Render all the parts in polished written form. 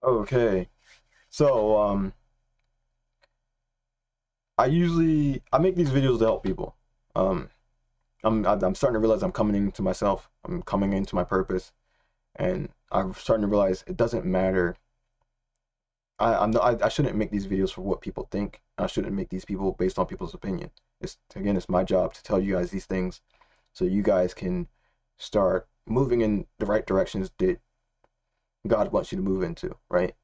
Okay, so I make these videos to help people. Um, I'm starting to realize I'm coming into myself. I'm coming into my purpose, and I'm starting to realize it doesn't matter. I shouldn't make these videos for what people think. I shouldn't make these people based on people's opinion. It's my job to tell you guys these things, so you guys can start moving in the right directions that God wants you to move into, right?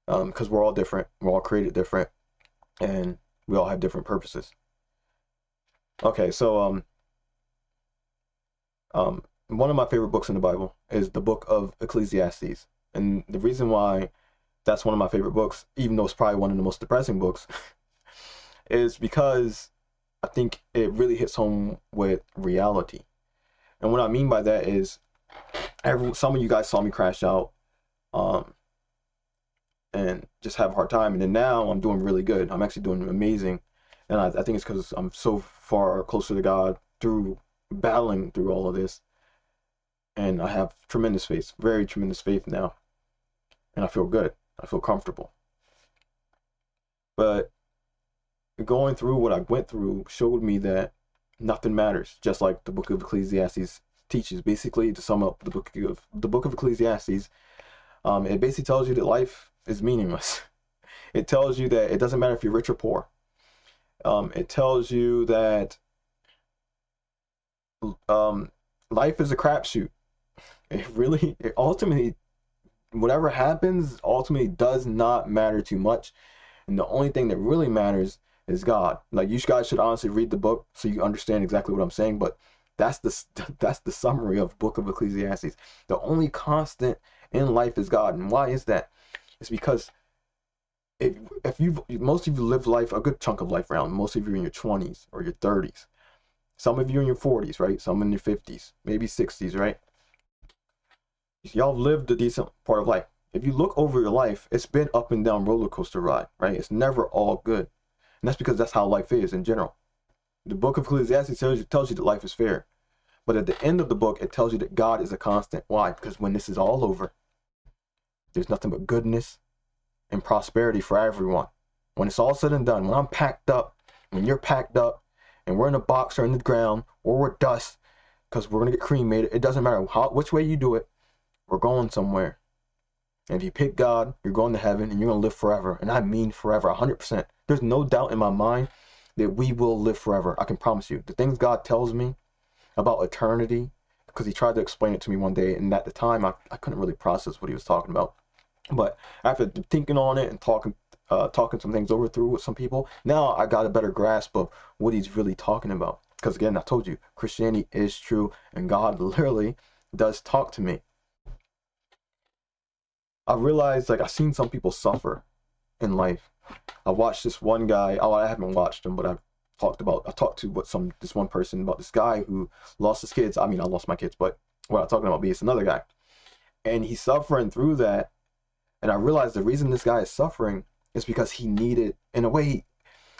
Because we're all different. We're all created different, and we all have different purposes. Okay, so one of my favorite books in the Bible is the book of Ecclesiastes. And the reason why that's one of my favorite books, even though it's probably one of the most depressing books, is because I think it really hits home with reality. And what I mean by that is, some of you guys saw me crash out, um, and just have a hard time. And then now I'm doing really good. I'm actually doing amazing. And I think it's because I'm so far closer to God through battling through all of this. And I have tremendous faith, very tremendous faith now, and I feel good. I feel comfortable. But going through what I went through showed me that nothing matters, just like the book of Ecclesiastes teaches. Basically, to sum up the book of Ecclesiastes, it basically tells you that life is meaningless. It tells you that it doesn't matter if you're rich or poor. It tells you that um, life is a crapshoot. It ultimately, whatever happens, ultimately does not matter too much. And the only thing that really matters is God. Like, you guys should honestly read the book so you understand exactly what I'm saying. But that's the that's the summary of Book of Ecclesiastes. The only constant in life is God. And why is that? It's because if you most of you live life, a good chunk of life around. Most of you in your 20s or your 30s. Some of you in your 40s, right? Some in your 50s, maybe 60s, right? Y'all have lived a decent part of life. If you look over your life, it's been up and down roller coaster ride, right? It's never all good. And that's because that's how life is in general. The book of Ecclesiastes tells you that life is fair. But at the end of the book, it tells you that God is a constant. Why? Because when this is all over, there's nothing but goodness and prosperity for everyone. When it's all said and done, when I'm packed up, when you're packed up, and we're in a box or in the ground, or we're dust, because we're going to get cremated, it doesn't matter which way you do it, we're going somewhere. And if you pick God, you're going to heaven and you're going to live forever. And I mean forever, 100%. There's no doubt in my mind that we will live forever. I can promise you. The things God tells me about eternity, because he tried to explain it to me one day, and at the time I couldn't really process what he was talking about. But after thinking on it and talking some things over through with some people, now I got a better grasp of what he's really talking about. Because again, I told you, Christianity is true, and God literally does talk to me. I realized, like, I've seen some people suffer in life. I watched this one guy. Oh, I haven't watched him, but I talked to this one person about this guy who lost his kids. I mean, I lost my kids, but what I'm talking about is another guy, and he's suffering through that. And I realized the reason this guy is suffering is because he needed, in a way,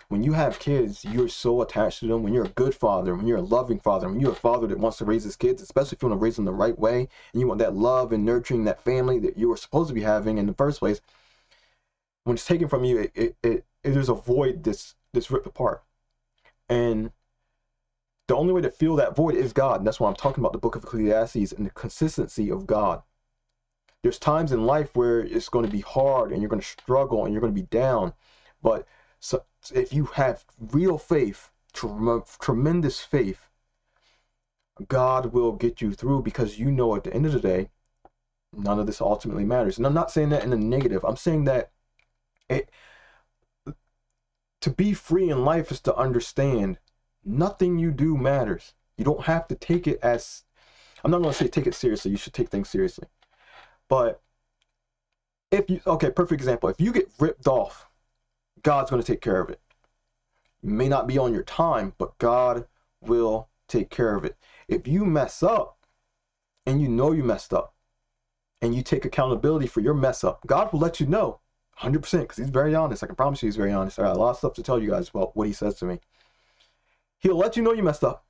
when you have kids, you're so attached to them. When you're a good father, when you're a loving father, when you're a father that wants to raise his kids, especially if you want to raise them the right way, and you want that love and nurturing that family that you were supposed to be having in the first place, when it's taken from you, there's a void that's ripped apart. And the only way to fill that void is God. And that's why I'm talking about the book of Ecclesiastes and the consistency of God. There's times in life where it's going to be hard and you're going to struggle and you're going to be down. But so if you have real faith, tremendous faith, God will get you through, because you know at the end of the day, none of this ultimately matters. And I'm not saying that in a negative. I'm saying that it, to be free in life is to understand nothing you do matters. You don't have to take it as, I'm not going to say take it seriously. You should take things seriously. But if you, okay, perfect example. If you get ripped off, God's going to take care of it. It may not be on your time, but God will take care of it. If you mess up and you know you messed up and you take accountability for your mess up, God will let you know 100%, because he's very honest. I can promise you he's very honest. I got a lot of stuff to tell you guys about what he says to me. He'll let you know you messed up,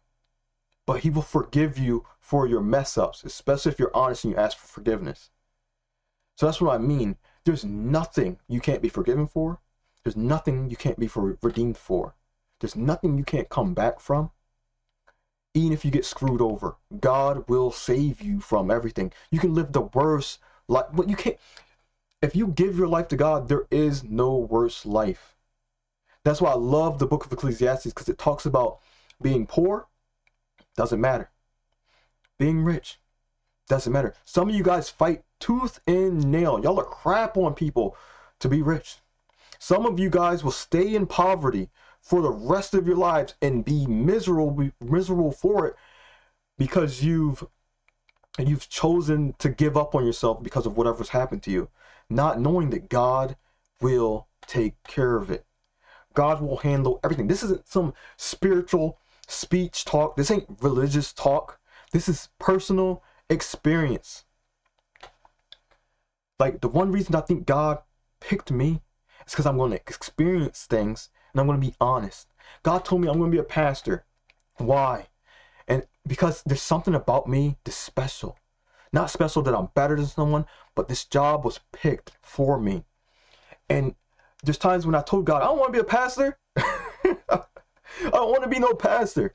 but he will forgive you for your mess ups, especially if you're honest and you ask for forgiveness. So that's what I mean. There's nothing you can't be forgiven for. There's nothing you can't be redeemed for. There's nothing you can't come back from. Even if you get screwed over, God will save you from everything. You can live the worst life, but you can't. If you give your life to God, there is no worse life. That's why I love the book of Ecclesiastes, because it talks about being poor, doesn't matter. Being rich, doesn't matter. Some of you guys fight tooth and nail. Y'all are crap on people to be rich. Some of you guys will stay in poverty for the rest of your lives and be miserable for it, because you've chosen to give up on yourself because of whatever's happened to you, not knowing that God will take care of it. God will handle everything. This isn't some spiritual speech talk. This ain't religious talk. This is personal experience. Like, the one reason I think God picked me is because I'm going to experience things and I'm going to be honest. God told me I'm going to be a pastor. Why? And because there's something about me that's special. Not special that I'm better than someone, but this job was picked for me. And there's times when I told God, I don't want to be a pastor. I don't want to be no pastor.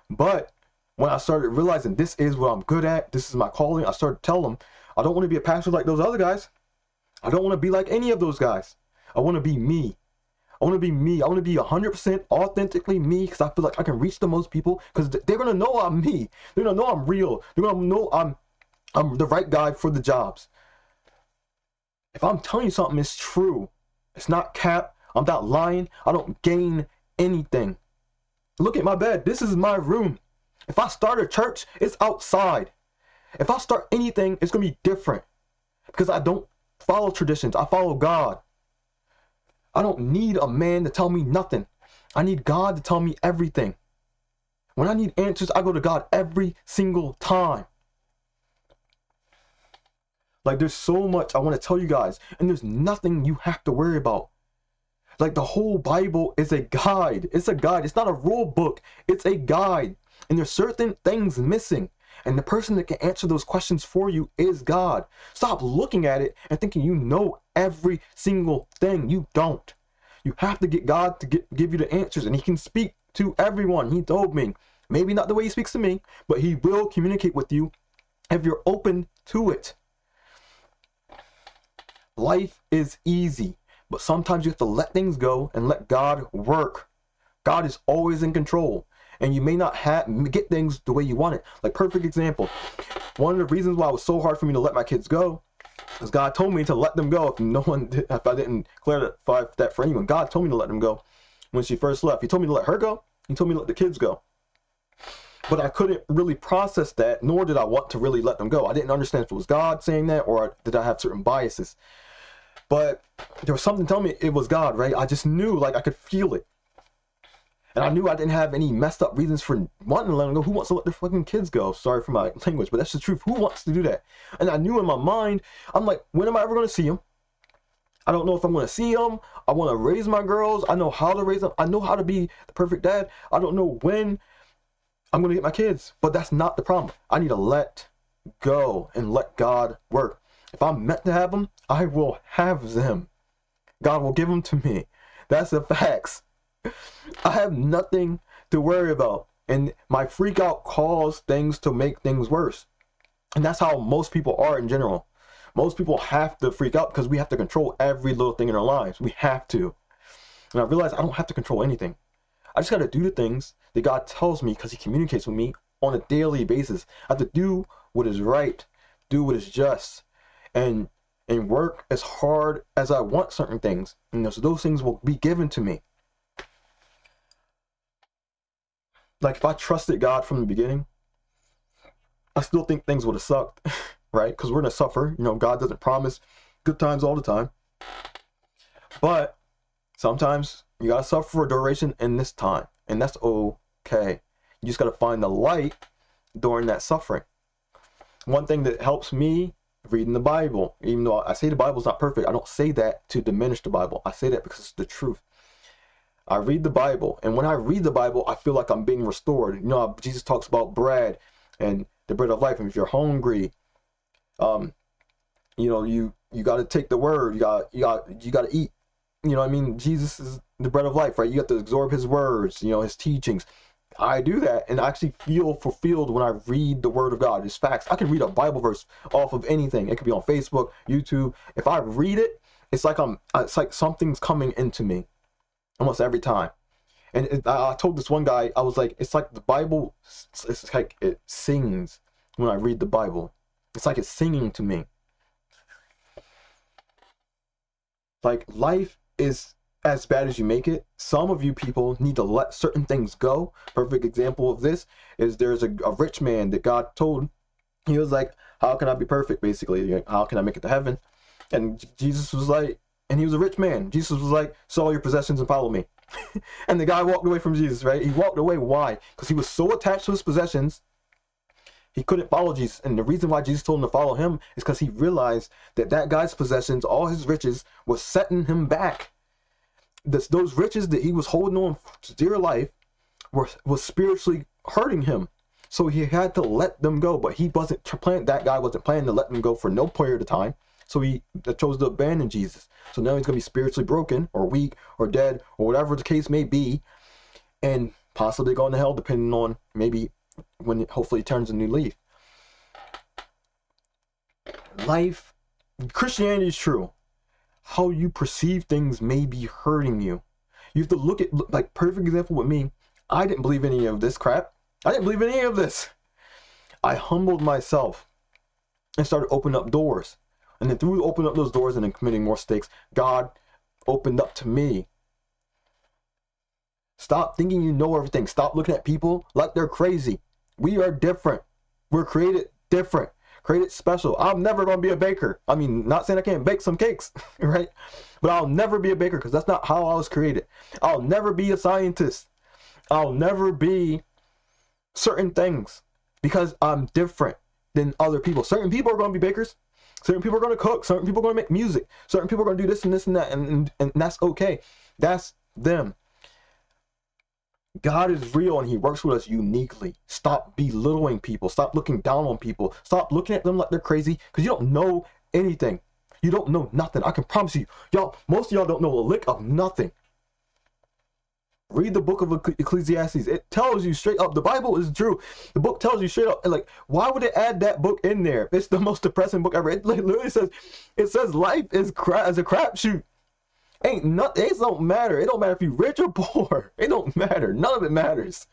But when I started realizing this is what I'm good at, this is my calling, I started telling him, I don't want to be a pastor like those other guys. I don't want to be like any of those guys. I want to be me. I want to be me. I want to be 100% authentically me, because I feel like I can reach the most people, because they're going to know I'm me. They're going to know I'm real. They're going to know I'm the right guy for the jobs. If I'm telling you something, it's true. It's not cap. I'm not lying. I don't gain anything. Look at my bed. This is my room. If I start a church, it's outside. If I start anything, it's going to be different, because I don't follow traditions. I follow God. I don't need a man to tell me nothing. I need God to tell me everything. When I need answers, I go to God every single time. Like, there's so much I want to tell you guys, and there's nothing you have to worry about. Like, the whole Bible is a guide. It's a guide. It's not a rule book. It's a guide. And there's certain things missing. And the person that can answer those questions for you is God. Stop looking at it and thinking you know every single thing. You don't. You have to get God to give you the answers. And he can speak to everyone. He told me. Maybe not the way he speaks to me, but he will communicate with you if you're open to it. Life is easy, but sometimes you have to let things go and let God work. God is always in control, and you may not get things the way you want it. Like, perfect example. One of the reasons why it was so hard for me to let my kids go is God told me to let them go if I didn't clear that for anyone. God told me to let them go when she first left. He told me to let her go. He told me to let the kids go. But I couldn't really process that, nor did I want to really let them go. I didn't understand if it was God saying that, or did I have certain biases. But there was something telling me it was God, right? I just knew, like, I could feel it. And I knew I didn't have any messed up reasons for wanting to let them go. Who wants to let their fucking kids go? Sorry for my language, but that's the truth. Who wants to do that? And I knew in my mind, I'm like, when am I ever going to see them? I don't know if I'm going to see them. I want to raise my girls. I know how to raise them. I know how to be the perfect dad. I don't know when I'm going to get my kids. But that's not the problem. I need to let go and let God work. If I'm meant to have them, I will have them. God will give them to me. That's the facts. I have nothing to worry about. And my freak out caused things to make things worse. And that's how most people are in general. Most people have to freak out because we have to control every little thing in our lives. We have to. And I realized I don't have to control anything. I just got to do the things that God tells me, because he communicates with me on a daily basis. I have to do what is right, do what is just, and work as hard as I want certain things. And so those things will be given to me. Like, if I trusted God from the beginning, I still think things would have sucked, right? Because we're going to suffer. You know, God doesn't promise good times all the time. But sometimes you got to suffer for a duration in this time. And that's okay. You just got to find the light during that suffering. One thing that helps me, reading the Bible. Even though I say the Bible's not perfect, I don't say that to diminish the Bible. I say that because it's the truth. I read the Bible, and when I read the Bible, I feel like I'm being restored. You know, Jesus talks about bread and the bread of life, and if you're hungry, you know, You got to take the word. You got to eat. You know what I mean? Jesus is the bread of life, right? You have to absorb his words, you know, his teachings. I do that and I actually feel fulfilled when I read the word of God. It's facts. I can read a Bible verse off of anything. It could be on Facebook, YouTube. If I read it, it's like something's coming into me almost every time. And I told this one guy, I was like, it's like the Bible, it's like it sings when I read the Bible. It's like it's singing to me. Like, life is as bad as you make it. Some of you people need to let certain things go. Perfect example of this is there's a rich man that God told. He was like, how can I be perfect, basically? How can I make it to heaven? And Jesus was like, and he was a rich man. Jesus was like, sell all your possessions and follow me. And the guy walked away from Jesus, right? He walked away. Why? Because he was so attached to his possessions, he couldn't follow Jesus. And the reason why Jesus told him to follow him is because he realized that that guy's possessions, all his riches, was setting him back. Those riches that he was holding on to dear life was spiritually hurting him. So he had to let them go. But he wasn't planning, that guy wasn't planning to let them go for no period of time. So he chose to abandon Jesus. So now he's going to be spiritually broken or weak or dead or whatever the case may be, and possibly going to hell, depending on maybe when it hopefully turns a new leaf. Life, Christianity is true. How you perceive things may be hurting you. You have to look at, like, perfect example with me. I didn't believe any of this crap. I didn't believe any of this. I humbled myself and started opening up doors. And then through opening up those doors and then committing more mistakes, God opened up to me. Stop thinking you know everything. Stop looking at people like they're crazy. We are different. We're created different. Created special. I'm never going to be a baker. I mean, not saying I can't bake some cakes, right? But I'll never be a baker because that's not how I was created. I'll never be a scientist. I'll never be certain things because I'm different than other people. Certain people are going to be bakers. Certain people are going to cook. Certain people are going to make music. Certain people are going to do this and this and that. And that's okay. That's them. God is real and he works with us uniquely. Stop belittling people. Stop looking down on people. Stop looking at them like they're crazy because you don't know anything. You don't know nothing. I can promise you. Y'all, most of y'all don't know a lick of nothing. Read the book of Ecclesiastes. It tells you straight up. The Bible is true. The book tells you straight up. Like, why would it add that book in there? It's the most depressing book ever. It literally says, life is a crapshoot. Ain't nothing. It don't matter. It don't matter if you're rich or poor. It don't matter. None of it matters.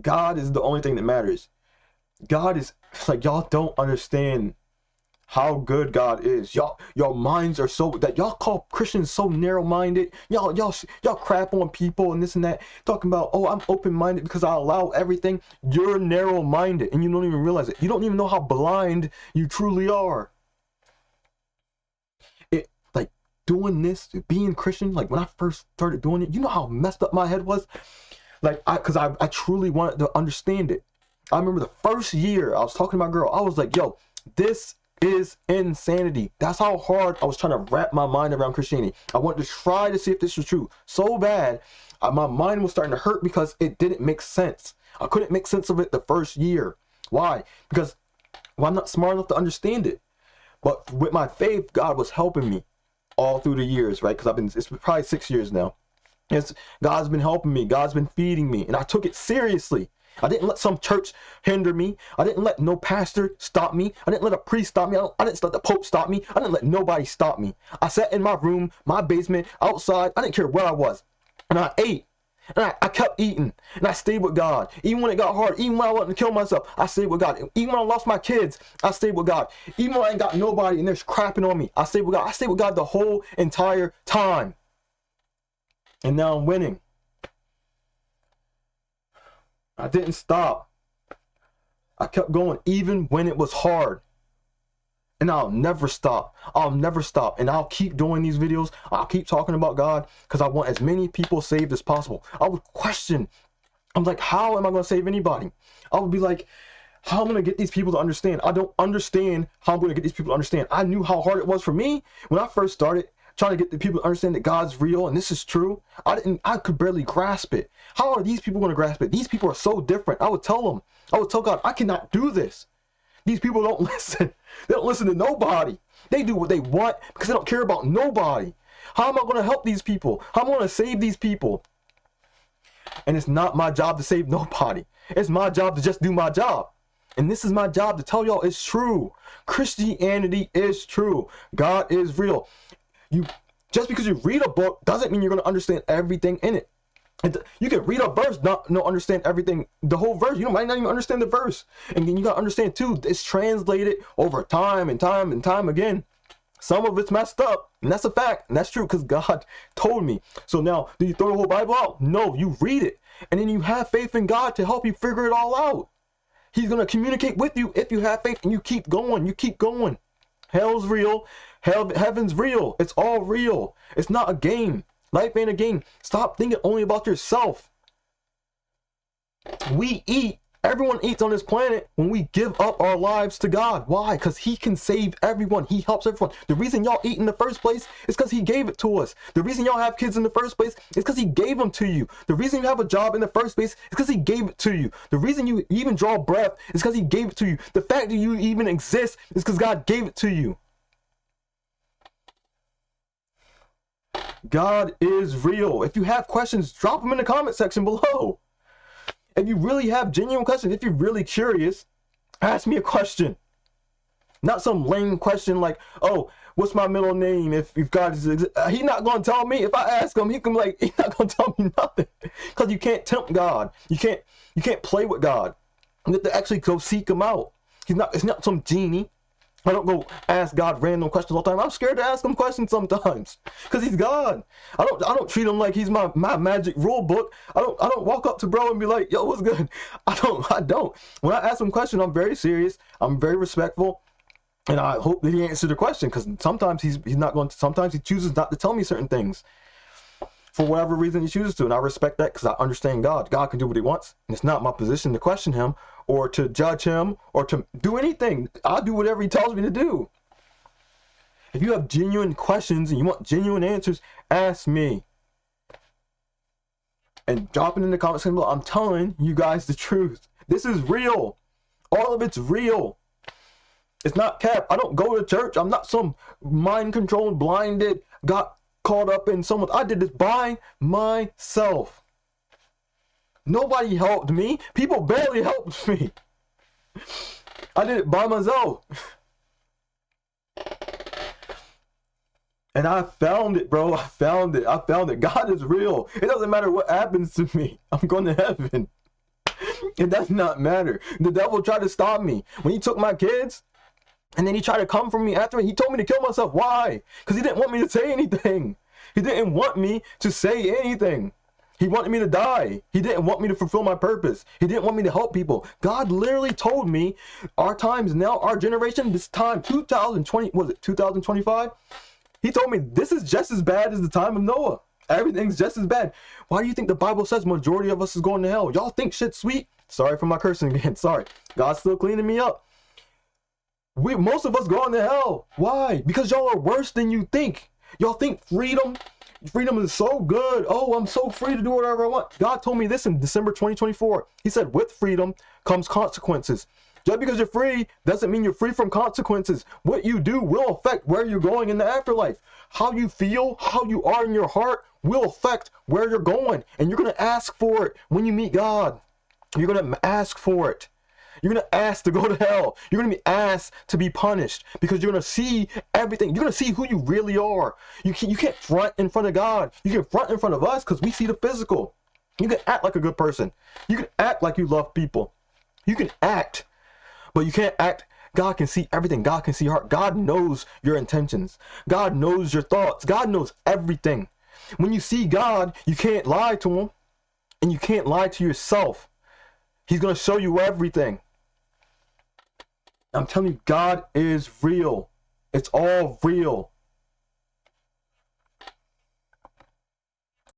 God is the only thing that matters. God is, it's like, y'all don't understand how good God is. Y'all minds are so, that y'all call Christians so narrow-minded. Y'all crap on people and this and that, talking about, oh, I'm open-minded because I allow everything. You're narrow-minded and you don't even realize it. You don't even know how blind you truly are. It, like, doing this, being Christian, like when I first started doing it, you know how messed up my head was? Like, because I truly wanted to understand it. I remember the first year I was talking to my girl, I was like, yo, this is insanity. That's how hard I was trying to wrap my mind around Christianity. I wanted to try to see if this was true so bad. My mind was starting to hurt because it didn't make sense. I couldn't make sense of it the first year. Why? Because, well, I'm not smart enough to understand it. But with my faith, God was helping me all through the years, right? Because it's probably 6 years now. God's been helping me. God's been feeding me. And I took it seriously. I didn't let some church hinder me. I didn't let no pastor stop me. I didn't let a priest stop me. I didn't let the Pope stop me. I didn't let nobody stop me. I sat in my room, my basement, outside. I didn't care where I was. And I ate. And I kept eating. And I stayed with God. Even when it got hard, even when I wanted to kill myself, I stayed with God. Even when I lost my kids, I stayed with God. Even when I ain't got nobody and they're crapping on me, I stayed with God. I stayed with God the whole entire time. And now I'm winning. I didn't stop. I kept going even when it was hard. And I'll never stop. I'll never stop. And I'll keep doing these videos. I'll keep talking about God because I want as many people saved as possible. I would question. I'm like, how am I going to save anybody? I would be like, how am I going to get these people to understand? I don't understand how I'm going to get these people to understand. I knew how hard it was for me when I first started trying to get the people to understand that God's real and this is true. I could barely grasp it. How are these people going to grasp it? These people are so different. I would tell them, I would tell God, I cannot do this. These people don't listen. They don't listen to nobody. They do what they want because they don't care about nobody. How am I going to help these people? How am I going to save these people? And it's not my job to save nobody. It's my job to just do my job. And this is my job to tell y'all it's true. Christianity is true. God is real. Just because you read a book doesn't mean you're going to understand everything in it. You can read a verse, not understand everything, the whole verse. You might not even understand the verse. And then you got to understand too, it's translated over time and time and time again. Some of it's messed up, and that's a fact, and that's true because God told me. So now, do you throw the whole Bible out? No, you read it, and then you have faith in God to help you figure it all out. He's going to communicate with you if you have faith, and you keep going, you keep going. Hell's real, heaven's real, it's all real. It's not a game. Life ain't a game. Stop thinking only about yourself. We eat, everyone eats on this planet when we give up our lives to God. Why? Because he can save everyone. He helps everyone. The reason y'all eat in the first place is because he gave it to us. The reason y'all have kids in the first place is because he gave them to you. The reason you have a job in the first place is because he gave it to you. The reason you even draw breath is because he gave it to you. The fact that you even exist is because God gave it to you. God is real. If you have questions, drop them in the comment section below. If you really have genuine questions, if you're really curious, ask me a question. Not some lame question like, oh, what's my middle name if God is... He's not going to tell me. If I ask him, he can like, he's not going to tell me nothing. Because you can't tempt God. You can't play with God. You have to actually go seek him out. It's not some genie. I don't go ask God random questions all the time. I'm scared to ask him questions sometimes because he's God. I don't treat him like he's my magic rule book. I don't walk up to bro and be like, yo, what's good? I don't. When I ask him questions, I'm very serious. I'm very respectful, and I hope that he answers the question because sometimes he's not going to. Sometimes he chooses not to tell me certain things for whatever reason he chooses to, and I respect that because I understand God. God can do what he wants, and it's not my position to question him or to judge him, or to do anything. I'll do whatever he tells me to do. If you have genuine questions and you want genuine answers, ask me. And drop it in the comments section below. I'm telling you guys the truth. This is real. All of it's real. It's not cap. I don't go to church. I'm not some mind-controlled, blinded, got caught up in someone. I did this by myself. Nobody helped me. People barely helped me. I did it by myself. And I found it, bro. I found it. God is real. It doesn't matter what happens to me. I'm going to heaven. It does not matter. The devil tried to stop me. When he took my kids, and then he tried to come for me after it, he told me to kill myself. Why? Because he didn't want me to say anything. He didn't want me to say anything. He wanted me to die. He didn't want me to fulfill my purpose. He didn't want me to help people. God literally told me our times now, our generation, this time, 2020, was it 2025? He told me this is just as bad as the time of Noah. Everything's just as bad. Why do you think the Bible says majority of us is going to hell? Y'all think shit's sweet? Sorry for my cursing again. Sorry. God's still cleaning me up. Most of us going to hell. Why? Because y'all are worse than you think. Y'all think freedom is so good. Oh, I'm so free to do whatever I want. God told me this in December 2024. He said, with freedom comes consequences. Just because you're free doesn't mean you're free from consequences. What you do will affect where you're going in the afterlife. How you feel, how you are in your heart will affect where you're going. And you're going to ask for it when you meet God. You're going to ask for it. You're going to ask to go to hell. You're going to be asked to be punished because you're going to see everything. You're going to see who you really are. You can't front in front of God. You can front in front of us because we see the physical. You can act like a good person. You can act like you love people. You can act, but you can't act. God can see everything. God can see your heart. God knows your intentions. God knows your thoughts. God knows everything. When you see God, you can't lie to him, and you can't lie to yourself. He's going to show you everything. I'm telling you, God is real. It's all real.